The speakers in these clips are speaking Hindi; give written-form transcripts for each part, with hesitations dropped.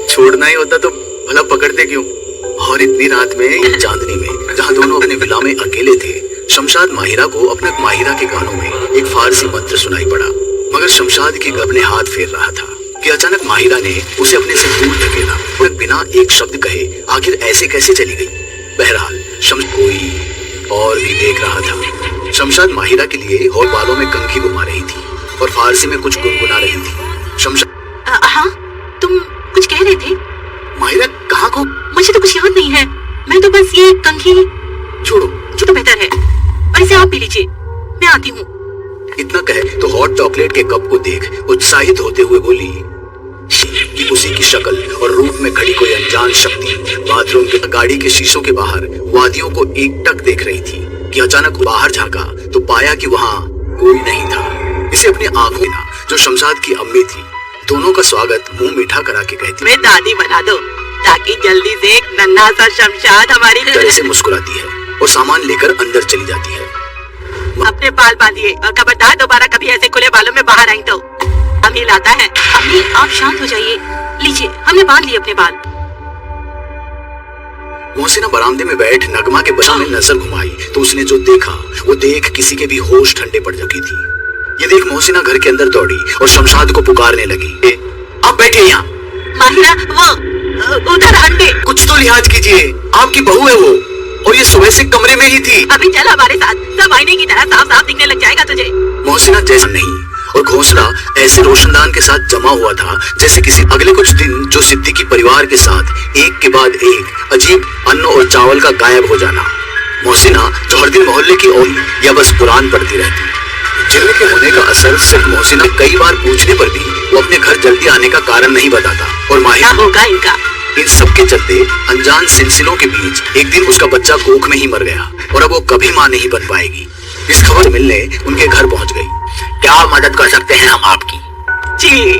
छोड़ना ही होता तो भला पकड़ते क्यों? और इतनी रात में चांदनी में जहाँ दोनों अपने विला में अकेले थे, शमशाद माहिरा को अपने माहिरा के गानों में एक फारसी मंत्र सुनाई पड़ा। मगर शमशाद की अपने हाथ फेर रहा था कि अचानक माहिरा ने उसे अपने से दूर धकेला और बिना एक शब्द कहे आखिर ऐसे कैसे चली गई। बहरहाल कोई और भी देख रहा था। शमशाद माहिरा के लिए हॉल बालों में कंघी घुमा रही थी और फारसी में कुछ गुनगुना रही थी। शमशाद हाँ, तुम कुछ कह रहे थे? माहिरा कहाँ को? मुझे तो कुछ याद नहीं है। मैं तो बस ये कंघी। छोड़ो तो बेहतर है, और इसे आप पी लीजिए, मैं आती हूँ। इतना कहे तो हॉट चॉकलेट के कप को देख उत्साहित होते हुए बोली कि उसी की शक्ल और रूप में खड़ी कोई अनजान शक्ति बाथरूम के गाड़ी के शीशों के बाहर वादियों को एकटक देख रही थी कि अचानक बाहर झांका तो पाया कि वहाँ कोई नहीं था। इसे अपनी आंखों में जो शमशाद की अम्मी थी, दोनों का स्वागत मुंह मीठा करा के कहती, मैं दादी बना दो ताकि जल्दी से एक नन्हा सा शमशाद हमारी तरह से मुस्कुराती है और सामान लेकर अंदर चली जाती है। अपने बाल बांधिए और खबरदार दोबारा कभी ऐसे खुले बालों में बाहर आई तो अम्मी लाता है। अम्मी आप शांत हो जाइए, लीजिए हमने बांध लिए अपने बाल। मोहसिना बरामदे में बैठ नगमा के बसा में नजर घुमाई तो उसने जो देखा वो देख किसी के भी होश ठंडे पड़ चुकी थी। ये देख मोहसिना घर के अंदर दौड़ी और शमशाद को पुकारने लगी, आप बैठे यहाँ। माहिरा वो उधर अंडे। कुछ तो लिहाज कीजिए, आपकी बहू है वो, और ये सुबह से कमरे में ही थी। अभी चल हमारे साथ, सब आईने की तरह साफ साफ दिखने लग जाएगा तुझे। मोहसिना जैसा नहीं और घोंसला ऐसे रोशनदान के साथ जमा हुआ था जैसे किसी अगले कुछ दिन जो सिद्दीकी परिवार के साथ एक के बाद एक अजीब अन्न और चावल का गायब हो जाना। मोहसिना जो हर दिन मोहल्ले की ओली या बस कुरान पढ़ती रहती। जिन्न के होने का असर सिर्फ मोहसिना कई बार पूछने पर भी वो अपने घर जल्दी आने का कारण नहीं बताता और माहिरा होगा इनका। इन सब के चलते अनजान सिलसिलों के बीच एक दिन उसका बच्चा कोख में ही मर गया और अब वो कभी मां नहीं बन पाएगी। इस खबर से मिलने उनके घर पहुंच गई। क्या मदद कर सकते हैं हम आपकी? जी।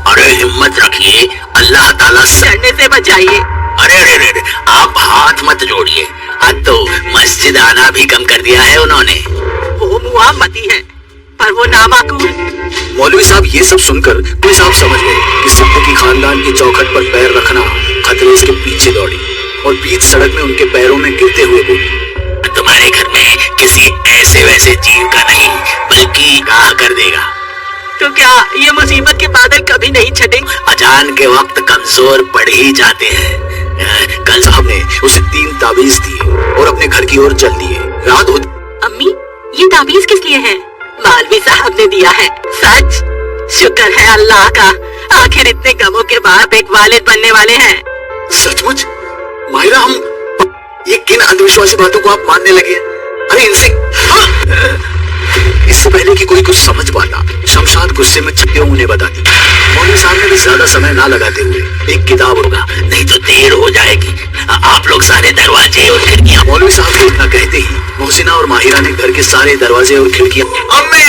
अरे हिम्मत रखिए, अल्लाह ताला डरने से बचाइए। अरे आप हाथ मत जोड़िए, आज तो मस्जिद आना भी कम कर दिया है उन्होंने। वो मुआमती है पर वो नामाकूल। मौलवी साहब ये सब सुनकर कोई साहब समझ गए कि सिद्दीकी खानदान की चौखट पर पैर रखना खतरे के पीछे दौड़ी और बीच सड़क में उनके पैरों में गिरते हुए बोली, तुम्हारे घर में किसी ऐसे वैसे जीव का नहीं बल्कि गाह कर देगा। तो क्या ये मुसीबत के बादल कभी नहीं छटे? अजान के वक्त कमजोर पड़ ही जाते हैं। कल साहब ने उसे 3 ताबीज दिए और अपने घर की ओर चल दिए। रात होती। अम्मी ये ताबीज किस लिए है? मौलवी साहब ने दिया है। सच? शुक्र है अल्लाह का, आखिर इतने गमों के बाद एक वालिद बनने वाले हैं। सचमुच? माहिरा, हम ये किन अंधविश्वासी बातों को आप मानने लगे हैं? अरे इनसे इससे पहले कि कोई कुछ समझ पाता, शमशाद गुस्से में छपते उन्हें बताती। मौलवी साहब ने भी ज्यादा समय ना लगाते हुए एक किताब होगा, नहीं तो देर हो जाएगी, आप लोग सारे दरवाजे और खिड़कियां। मौलवी साहब को इतना कहते ही मोहसिना और माहिरा ने घर के सारे दरवाजे और खिड़कियां। अम्मी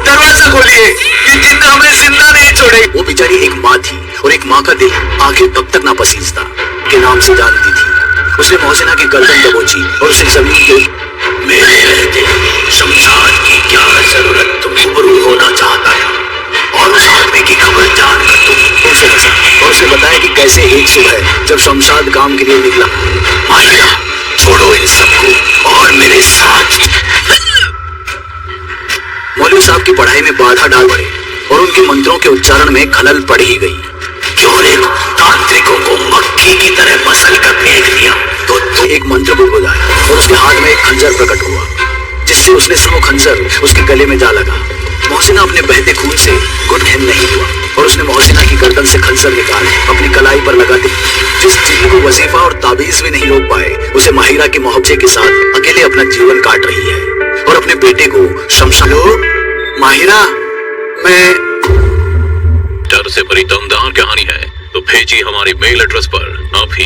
दरवाजा खोलिए, ये जिन्न हमें जिंदा नहीं छोड़े। वो बेचारी एक माँ थी और एक माँ का दिल आखिर कब तक ना पसीजता के नाम से जानती थी। उसने मोहसिना की गर्दन दबोची और उसे जमीन के मेरे रहते शमशाद की क्या जरूरत, तुम्हें गुरु होना चाहता था और उस आदमी की खबर जानकर तुम उसे हंसा और उसे बताया कि कैसे एक सुबह जब शमशाद काम के लिए निकला। माहिरा छोड़ो इन सबको और मेरे साथ। मौलवी साहब की पढ़ाई में बाधा डाल पड़े और उनके मंत्रों के उच्चारण में खलल पड़ ही गई। क्यों रे तांत्रिकों को मक्खी की तरह मसल कर फेंक दिया। तो एक मंत्र बुलबुलाया और उसके हाथ में एक खंजर प्रकट हुआ जिससे उसने वो खंजर उसके गले में जा लगा। मोहसिना अपने बहते खून से गुटहिन नहीं हुआ और उसने मोहसिना की गर्दन से खंजर निकाल अपनी कलाई पर लगा दी। जिस जिन्न को वजीफा और ताबीज भी नहीं रोक पाए, उसे माहिरा के मोहब्बे के साथ अकेले अपना जीवन काट रही है और अपने बेटे को शमशाद। माहिरा, मैं डर से भरी दमदार कहानी है तो भेजिए हमारे मेल एड्रेस पर आप ही